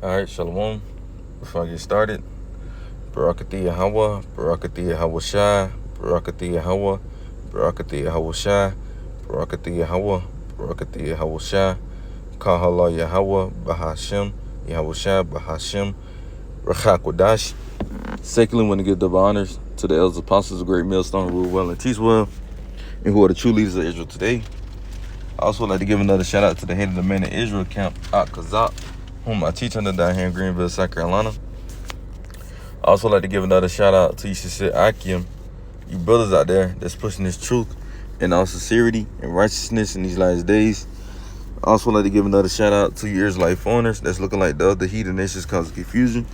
Alright, Shalom. Before I get started, Barakati Yahweh, Barakati Yahweh Shai, Barakati Yahweh, Barakati Yahweh Shai, Barakati Yahweh, Barakati Yahweh Shai, Kahala Yahweh, Bahashem, Yahweh Shai, Bahashem, Rachakwadash. Secondly, want to give double honors to the elders apostles of Great Millstone, who rule well and teach well, and who are the true leaders of Israel today. I also would like to give another shout out to the head of the Man of Israel camp, Ak Kazak, whom I teach under down here in Greenville, South Carolina. I also like to give another shout out to Yeshua Akim, you brothers out there that's pushing this truth and all sincerity and righteousness in these last days. I also like to give another shout out to you Israelite foreigners that's looking like the other heathen nations causing confusion,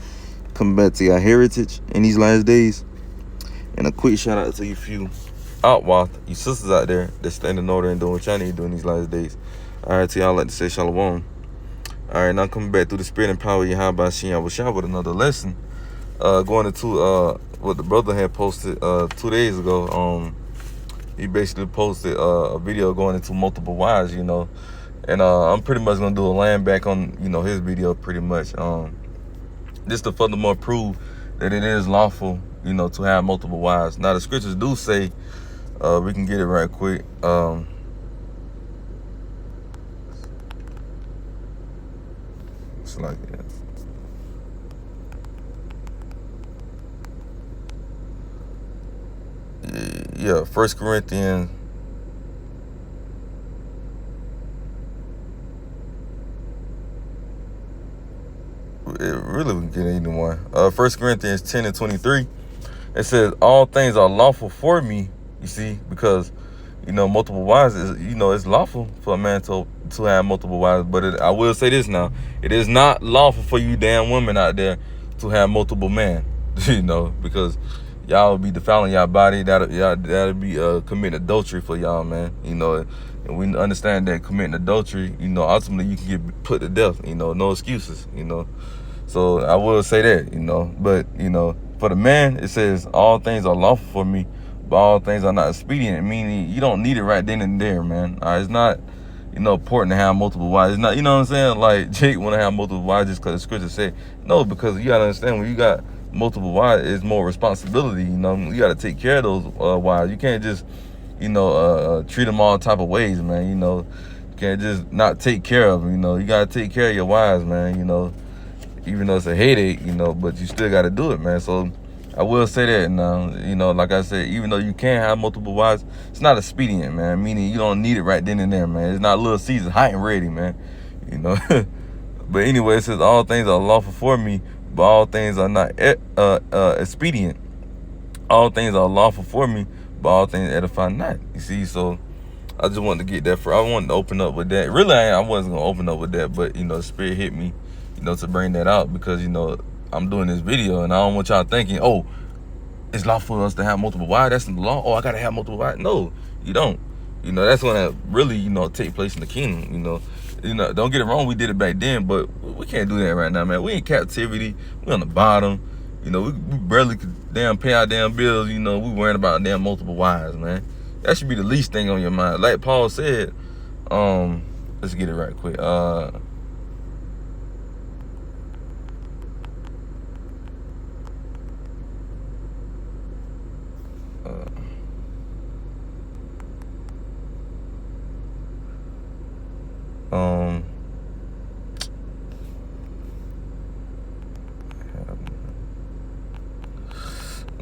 coming back to your heritage in these last days. And a quick shout out to you few Outwath, you sisters out there that's standing in order and doing what y'all need to do in these last days. Alright, to y'all, like to say shalom. Alright, now coming back through the spirit and power of Yahweh Shem Yahushua with another lesson. Going into what the brother had posted 2 days ago. He basically posted a video going into multiple wives, and I'm pretty much gonna do a land back on his video pretty much, just to furthermore prove that it is lawful to have multiple wives. Now the scriptures do say, we can get it right quick. It's like that. Yeah, 1 Corinthians. It really we can get anyone. 1 Corinthians 10 and 23. It says, all things are lawful for me, you see, because, multiple wives is, it's lawful for a man to have multiple wives. But I will say this now, it is not lawful for you damn women out there to have multiple men, because y'all will be defiling y'all body. That'll be committing adultery for y'all, man. And we understand that committing adultery, ultimately you can get put to death. No excuses. So I will say that, but for the man, it says all things are lawful for me, but all things are not expedient. Meaning you don't need it right then and there, man. It's not, important to have multiple wives. It's not, you know what I'm saying? Like Jake want to have multiple wives just because the scripture said no, because you gotta understand when you got multiple wives, it's more responsibility. You got to take care of those wives. You can't just, treat them all type of ways, man. You can't just not take care of them. You got to take care of your wives, man. Even though it's a headache, but you still got to do it, man. So I will say that now, like I said, even though you can have multiple wives, it's not expedient, man. Meaning you don't need it right then and there, man. It's not Little Caesar hot and ready, man. But anyway, it says all things are lawful for me, but all things are not expedient. All things are lawful for me, but all things edify not. You see, so I just wanted to get that. I wanted to open up with that. Really, I wasn't gonna open up with that, but the spirit hit me, to bring that out because I'm doing this video and I don't want y'all thinking, oh, it's lawful for us to have multiple wives. That's in the law. Oh, I gotta have multiple wives. No, you don't. That's gonna really, take place in the kingdom. Don't get it wrong. We did it back then, but we can't do that right now, man. We in captivity. We on the bottom. We barely could damn pay our damn bills. We worrying about damn multiple wives, man. That should be the least thing on your mind. Like Paul said, let's get it right quick.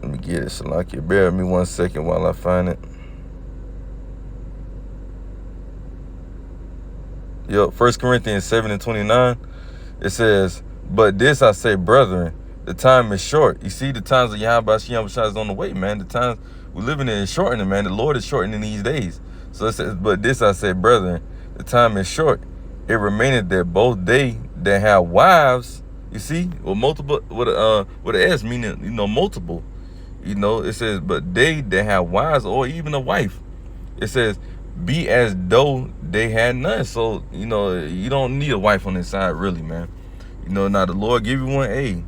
Let me get it, Salakia. Bear with me 1 second while I find it. Yep, 1 Corinthians 7 and 29. It says, but this I say, brethren, the time is short. You see, the times of Yahweh Shem Yahushua is on the way, man. The times we're living in is shortening, man. The Lord is shortening these days. So it says, but this I say, brethren, the time is short. It remaineth that both they that have wives, you see, with multiple, with an S, meaning, multiple. It says, but they that have wives or even a wife, it says, be as though they had none. So, you don't need a wife on this side, really, man. Now the Lord give you one, hey,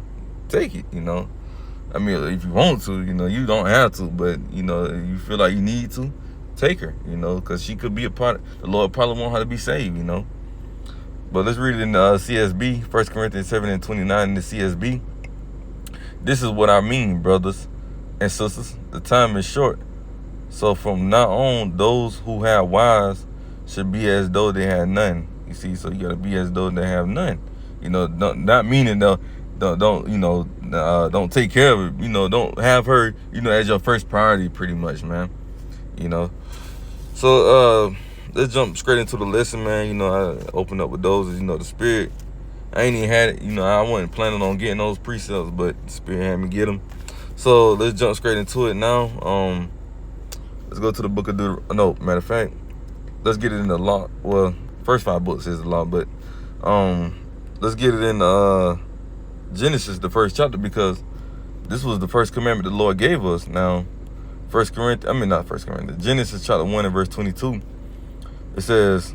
take it, I mean, if you want to, you don't have to, but, you feel like you need to, take her, because she could be a part. The Lord probably want her to be saved, But let's read it in the CSB, 1 Corinthians 7 and 29 in the CSB. This is what I mean, brothers and sisters. The time is short. So from now on, those who have wives should be as though they had none. You see, so you got to be as though they have none. You know, not meaning don't take care of it. You know, don't have her, as your first priority, pretty much, man. You know. So let's jump straight into the lesson, man. I opened up with those, the Spirit. I ain't even had it. I wasn't planning on getting those precepts, but the Spirit had me get them. So let's jump straight into it now. Let's go to the book of Deuteronomy. No, matter of fact, let's get it in the law. Well, first 5 books is the law, but let's get it in Genesis, the first chapter, because this was the first commandment the Lord gave us. Now, Genesis chapter 1 and verse 22. It says,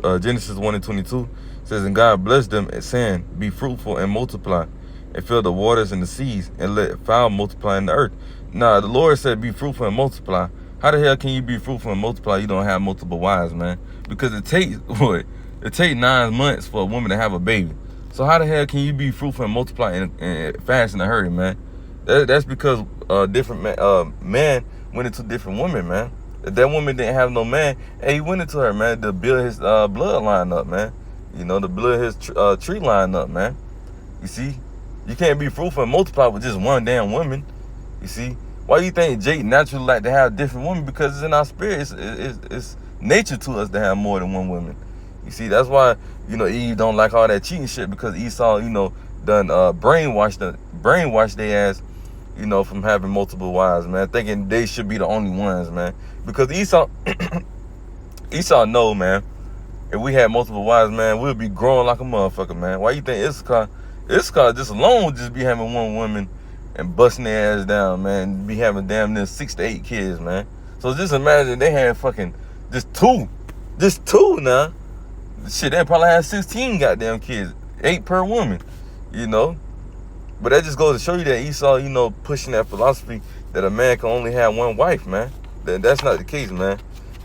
Genesis 1 and 22 says, and God blessed them, saying, be fruitful and multiply, and fill the waters and the seas, and let fowl multiply in the earth. Now, the Lord said, be fruitful and multiply. How the hell can you be fruitful and multiply? You don't have multiple wives, man. Because it takes 9 months for a woman to have a baby. So how the hell can you be fruitful and multiply and fast in a hurry, man? That's because different man went into different women, man. If that woman didn't have no man, hey, he went into her, man, to build his bloodline up, man. To build his tree line up, man. You see, you can't be fruitful and multiply with just one damn woman. You see, why do you think Jake naturally like to have different women? Because it's in our spirit. It's nature to us to have more than one woman. You see, that's why, Eve don't like all that cheating shit, because Esau, done brainwashed their ass, from having multiple wives, man, thinking they should be the only ones, man. Because Esau know, man, if we had multiple wives, man, we'll be growing like a motherfucker, man. Why you think Issachar just alone just be having one woman and busting their ass down, man, be having damn near 6 to 8 kids, man. So just imagine they had fucking just two now. Shit, they probably had 16 goddamn kids, 8 per woman, But that just goes to show you that Esau, pushing that philosophy that a man can only have one wife, man. That's not the case, man.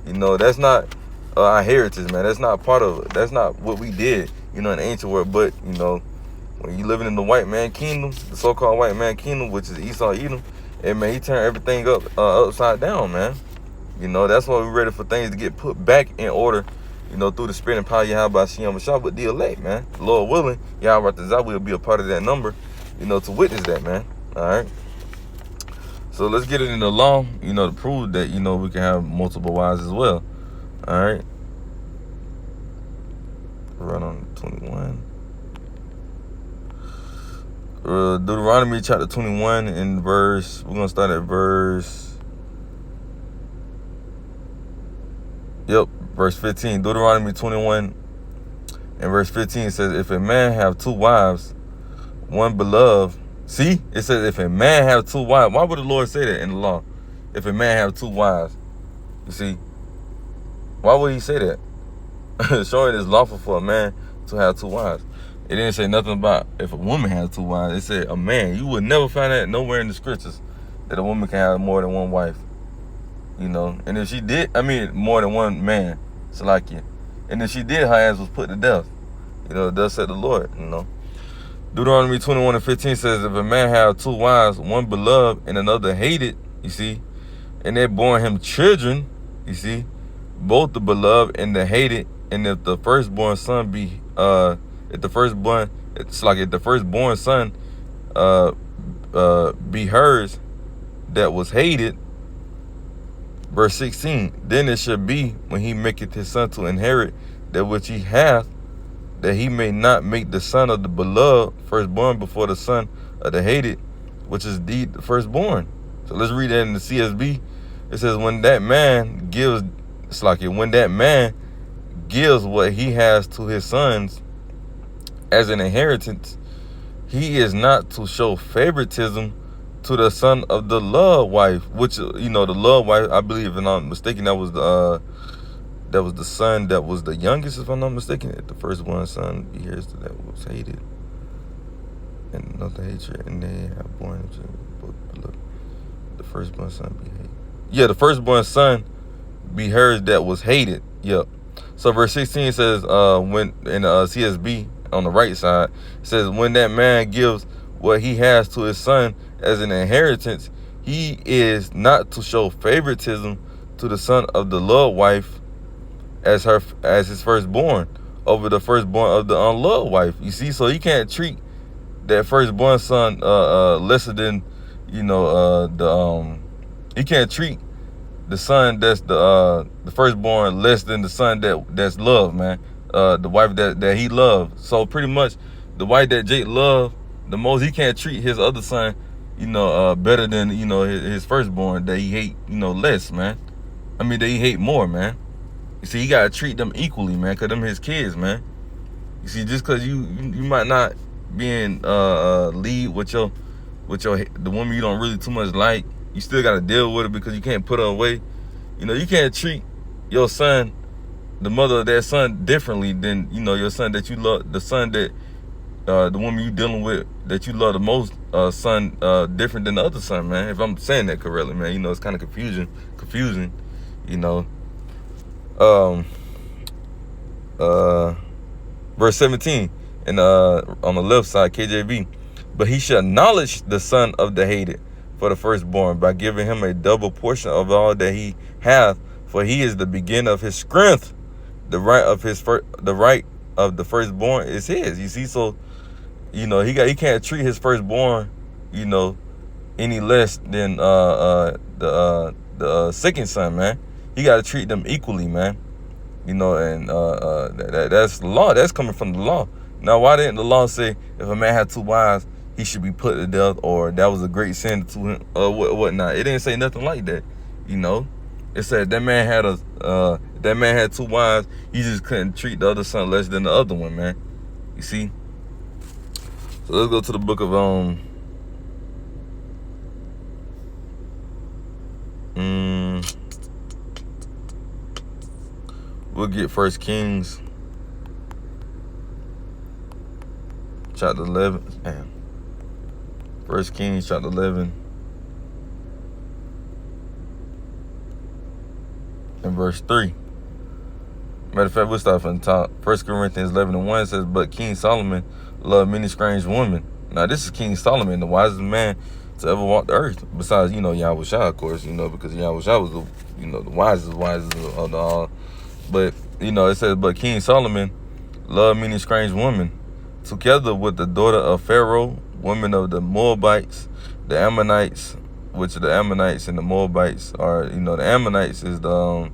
That's not our heritage, man. That's not part of it. That's not what we did, in the ancient world. But, when you living in the white man kingdom, the so-called white man kingdom, which is Esau, Edom, and man, he turned everything upside down, man. That's why we're ready for things to get put back in order, through the Spirit and power Yahweh Shem Shah, with the elect, man. Lord willing, Yahweh Tazah will be a part of that number, to witness that, man. All right. So let's get it in the law, to prove that, we can have multiple wives as well. All right. Run on 21. Deuteronomy chapter 21 and we're going to start at verse 15. Deuteronomy 21 and verse 15 says, if a man have 2 wives, one beloved. See, it says if a man have 2 wives. Why would the Lord say that in the law? If a man have 2 wives. You see, why would he say that? Showing it's lawful for a man to have 2 wives. It didn't say nothing about if a woman has 2 wives. It said a man. You would never find that nowhere in the scriptures that a woman can have more than one wife. And if she did, more than one man, Salakia. And if she did, her ass was put to death. Thus said the Lord, Deuteronomy 21 and 15 says, if a man have 2 wives, one beloved and another hated, you see, and they born him children, you see, both the beloved and the hated, and if the firstborn son be if the firstborn son be hers that was hated, verse 16, then it shall be when he maketh his son to inherit that which he hath, that he may not make the son of the beloved firstborn before the son of the hated, which is the firstborn. So let's read that in the CSB. It says, when that man gives what he has to his sons as an inheritance, he is not to show favoritism to the son of the loved wife, which, the loved wife, I believe, if I'm not mistaken, that was the son that was the youngest, if I'm not mistaken. The firstborn son be hers that was hated, and another hatred, and they have born him both beloved. The firstborn son be hated. Yeah, the firstborn son be hers that was hated. Yep. So verse 16 says, when in CSB on the right side, it says, when that man gives what he has to his son as an inheritance, he is not to show favoritism to the son of the loved wife as his firstborn over the firstborn of the unloved wife. You see, so he can't treat that firstborn son lesser than, he can't treat the son that's the firstborn less than the son that's loved, man. The wife that he loved. So pretty much the wife that Jake loved the most, he can't treat his other son, better than, his firstborn that he hate, less, man. I mean, that he hate more, man. You see, he gotta treat them equally, man, cause them his kids, man. You see, just cause you might not be in lead with the woman you don't really too much like, you still gotta deal with it because you can't put her away. You can't treat your son, the mother of that son, differently than your son that you love, the son that the woman you dealing with that you love the most, son, different than the other son, man. If I'm saying that correctly, man, it's kind of confusing. Verse 17, and on the left side, KJV, but he shall acknowledge the son of the hated for the firstborn by giving him a double portion of all that he hath, for he is the beginning of his strength. The right of the firstborn is his. You see, so he can't treat his firstborn, any less than the second son, man. He got to treat them equally, man. And that's the law. That's coming from the law. Now, why didn't the law say if a man had 2 wives, he should be put to death, or that was a great sin to him, or whatnot? It didn't say nothing like that. It said that man had 2 wives. He just couldn't treat the other son less than the other one, man. You see. So let's go to the book of we'll get 1 Kings chapter 11. 1 Kings chapter 11 and verse 3. Matter of fact, we'll start from the top. 1 Corinthians 11:1 says, but King Solomon loved many strange women. Now, this is King Solomon, the wisest man to ever walk the earth. Besides, Yahushua, of course, because Yahushua was the wisest of the all. But, it says, but King Solomon loved many strange women, together with the daughter of Pharaoh, women of the Moabites, the Ammonites, which the Ammonites and the Moabites are, the Ammonites is the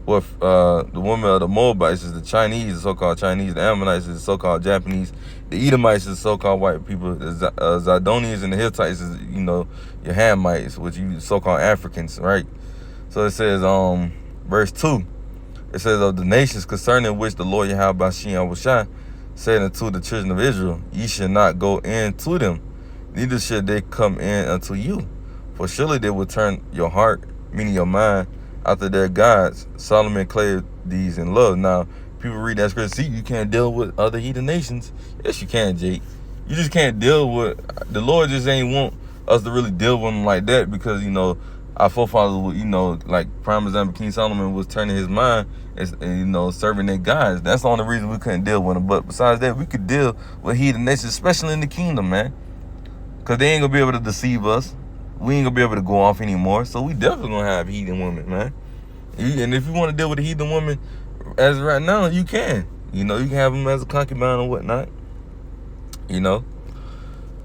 woman of the Moabites is the Chinese, the so-called Chinese. The Ammonites is the so-called Japanese. The Edomites is the so-called white people. The Zidonians and the Hittites is, your Hamites, which you so-called Africans, right? So it says, verse 2, it says, of the nations concerning which the Lord Yahweh Shai said unto the children of Israel, ye shall not go in to them, neither shall they come in unto you. For surely they will turn your heart, meaning your mind, after their gods. Solomon claimed these in love. Now, people read that scripture, see, you can't deal with other heathen nations. Yes, you can, Jake. You just can't deal with, the Lord just ain't want us to really deal with them like that because, our forefathers, like prime example, King Solomon was turning his mind and, serving their gods. That's the only reason we couldn't deal with them. But besides that, we could deal with heathen nations, especially in the kingdom, man. Because they ain't going to be able to deceive us. We ain't going to be able to go off anymore. So we definitely going to have heathen women, man. And if you want to deal with a heathen woman as right now, you can. You can have them as a concubine or whatnot.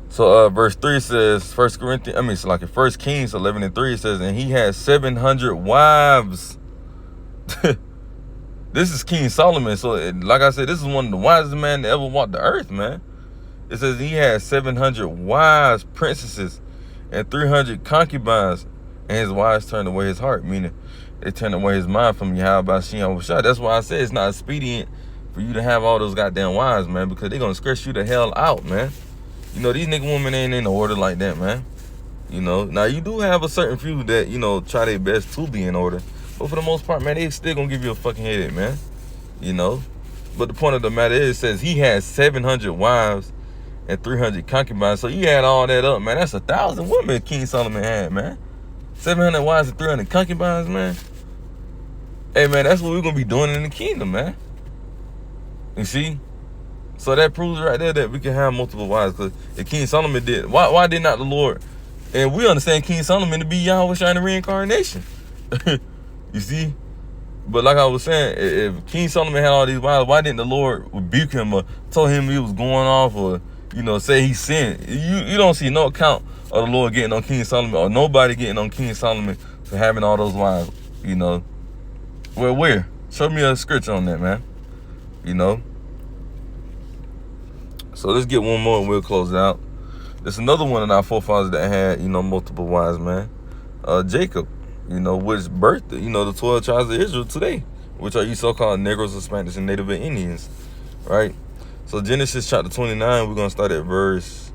So verse 3 says, 1 Kings 11:3 says, and he had 700 wives. This is King Solomon. So like I said, this is one of the wisest men that ever walked the earth, man. It says he had 700 wives, princesses, and 300 concubines, and his wives turned away his heart, meaning they turned away his mind from Yahweh Shai. That's why I say it's not expedient for you to have all those goddamn wives, man, because they're going to stress you the hell out, man. These nigga women ain't in order like that, man. Now you do have a certain few that, try their best to be in order. But for the most part, man, they still going to give you a fucking headache, man. But the point of the matter is, it says he had 700 wives and 300 concubines. So you add all that up, man. That's 1,000 women King Solomon had, man. 700 wives and 300 concubines, man. Hey, man, that's what we're going to be doing in the kingdom, man. You see? So that proves right there that we can have multiple wives. Because if King Solomon did, why did not the Lord? And we understand King Solomon to be Yahweh Shai the reincarnation. You see? But like I was saying, if King Solomon had all these wives, why didn't the Lord rebuke him or told him he was going off or, say he sinned? You don't see no account of the Lord getting on King Solomon or nobody getting on King Solomon for having all those wives, Well, where? Show me a scripture on that, man. So let's get one more and we'll close it out. There's another one of our forefathers that had, multiple wives, man. Jacob, which birthed, the 12 tribes of Israel today, which are you so-called Negroes, Hispanics, and Native Indians, right? So Genesis chapter 29, we're going to start at verse,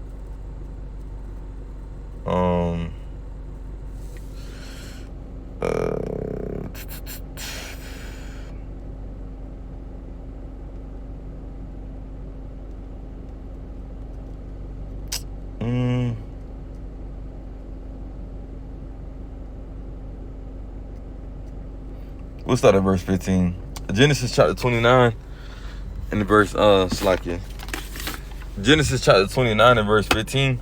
we'll start at verse 15. Genesis chapter 29 and the verse, Genesis chapter 29 and verse 15.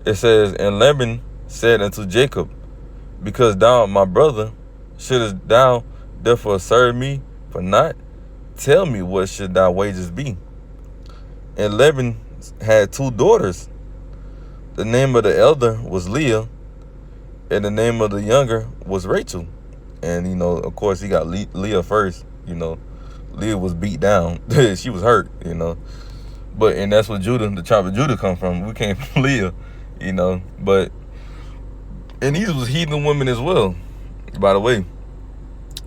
It says, and Laban said unto Jacob, because thou, my brother, shouldest thou therefore serve me for naught? Tell me, what should thy wages be? And Laban had 2 daughters. The name of the elder was Leah, and the name of the younger was Rachel. And, of course, he got Leah first. Leah was beat down. She was hurt, But, and that's where the tribe of Judah come from. We came from Leah, But, and these was heathen women as well, by the way.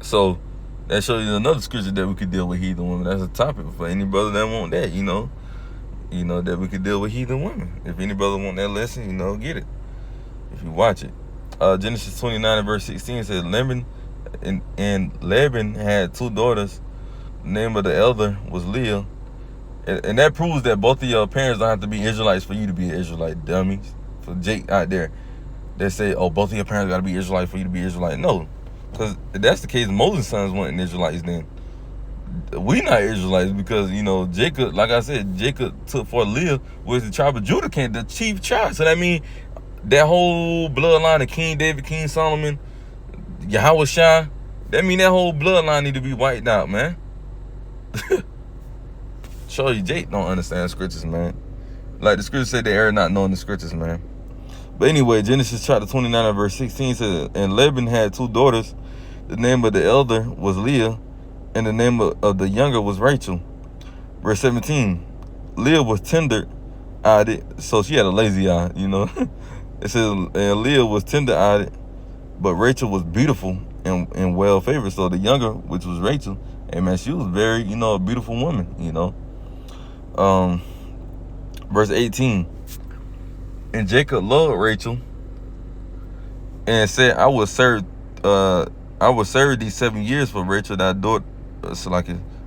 So, that shows you another scripture that we could deal with heathen women. That's a topic for any brother that want that, that we could deal with heathen women. If any brother want that lesson, get it. If you watch it. Genesis 29 and verse 16 says, Laban had 2 daughters. The name of the elder was Leah. And that proves that both of your parents don't have to be Israelites for you to be an Israelite, dummies. For Jake out there that say, oh, both of your parents got to be Israelite for you to be Israelite. No. Because if that's the case, Moses' sons weren't Israelites then. We not Israelites because, Jacob, like I said, Jacob took for Leah, which the tribe of Judah came, the chief tribe. So that means that whole bloodline of King David, King Solomon, Yahweh Shai, that mean that whole bloodline need to be wiped out, man. Show you Jake don't understand scriptures, man. Like the scriptures say, they are not knowing the scriptures, man. But anyway, Genesis chapter 29 and verse 16 says, and Laban had 2 daughters. The name of the elder was Leah, and the name of the younger was Rachel. Verse 17, Leah was tender-eyed, so she had a lazy eye, It says, and Leah was tender-eyed, but Rachel was beautiful and well-favored. So the younger, which was Rachel, man, she was very, a beautiful woman, Verse 18, and Jacob loved Rachel and said, I will serve thee 7 years for Rachel, thy daughter.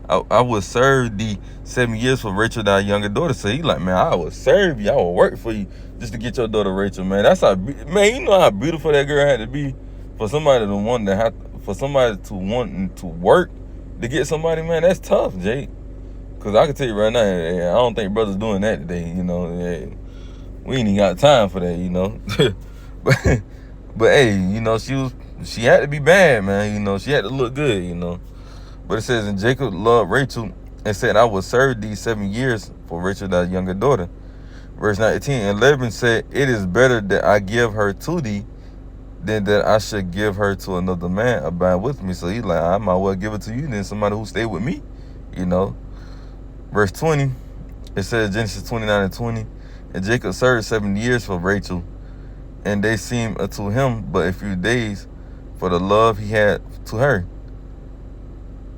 I will serve thee 7 years for Rachel, thy younger daughter. So he like, man, I will serve you. I will work for you just to get your daughter Rachel, man. That's how, man, you know how beautiful that girl had to be for somebody to want to work to get somebody, man. That's tough, Jake. Because I can tell you right now, I don't think brothers doing that today, we ain't even got time for that, but hey, she had to be bad, man, she had to look good, But it says, and Jacob loved Rachel and said, I will serve thee 7 years for Rachel, thy younger daughter. Verse 19, and Laban said, it is better that I give her to thee than that I should give her to another man abide with me. So he's like, I might well give it to you than somebody who stay with me, Verse 20, it says, Genesis 29 and 20, and Jacob served 7 years for Rachel, and they seemed unto him but a few days for the love he had to her.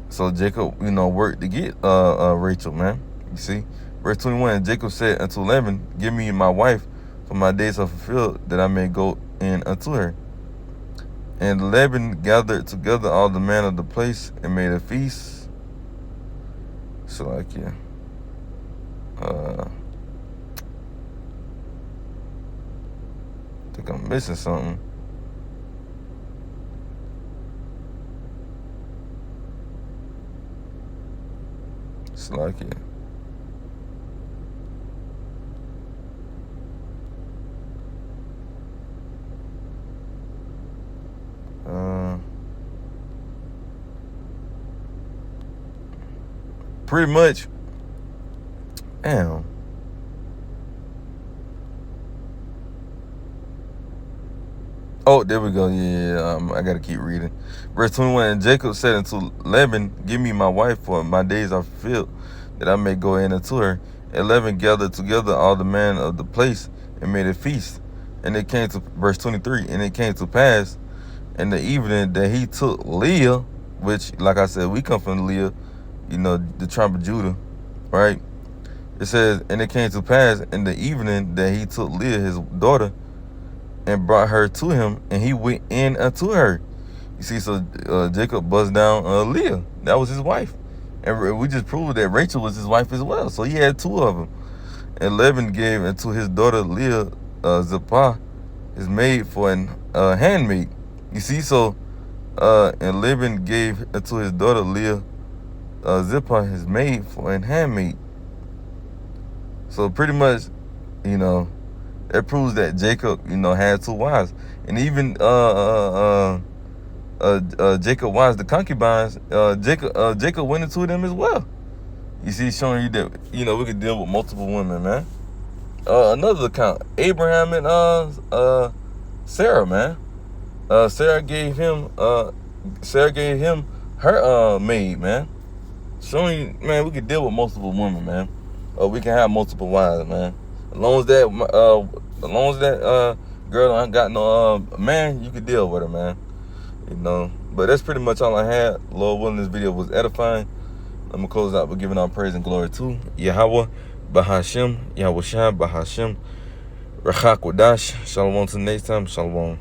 So Jacob, worked to get Rachel, man. You see? Verse 21, Jacob said unto Laban, give me my wife, for my days are fulfilled, that I may go in unto her. And Laban gathered together all the men of the place and made a feast. So I think I'm missing something. like it. Pretty much. Damn. Oh, there we go. Yeah, I gotta keep reading. Verse 21, and Jacob said unto Laban, give me my wife, for my days are fulfilled, that I may go in unto her. And Laban gathered together all the men of the place and made a feast. And it came to, verse 23, and it came to pass in the evening that he took Leah, which, like I said, we come from Leah, you know, the tribe of Judah, right? It says, and it came to pass in the evening that he took Leah, his daughter, and brought her to him, and he went in unto her. You see, so Jacob buzzed down Leah. That was his wife. And we just proved that Rachel was his wife as well. So he had two of them. And Laban gave unto his daughter Leah Zilpah, his maid, for an handmaid. You see, so and Laban gave unto his daughter Leah Zilpah, his maid, for an handmaid. So pretty much, you know, that proves that Jacob, you know, had two wives. And even Jacob wives, the concubines, Jacob went into them as well. You see, showing you that, you know, we could deal with multiple women, man. Another account, Abraham and Sarah, man. Sarah gave him her maid, man. Showing you, man, we could deal with multiple women, man. We can have multiple wives, man. As long as that girl ain't got no man, you can deal with her, man. You know. But that's pretty much all I had. Lord willing, this video was edifying. I'm gonna close out by giving all praise and glory to Yahweh, Bahashem, Yahweh Shai, Bahashem, Rachak Wadash. Shalom till next time. Shalom.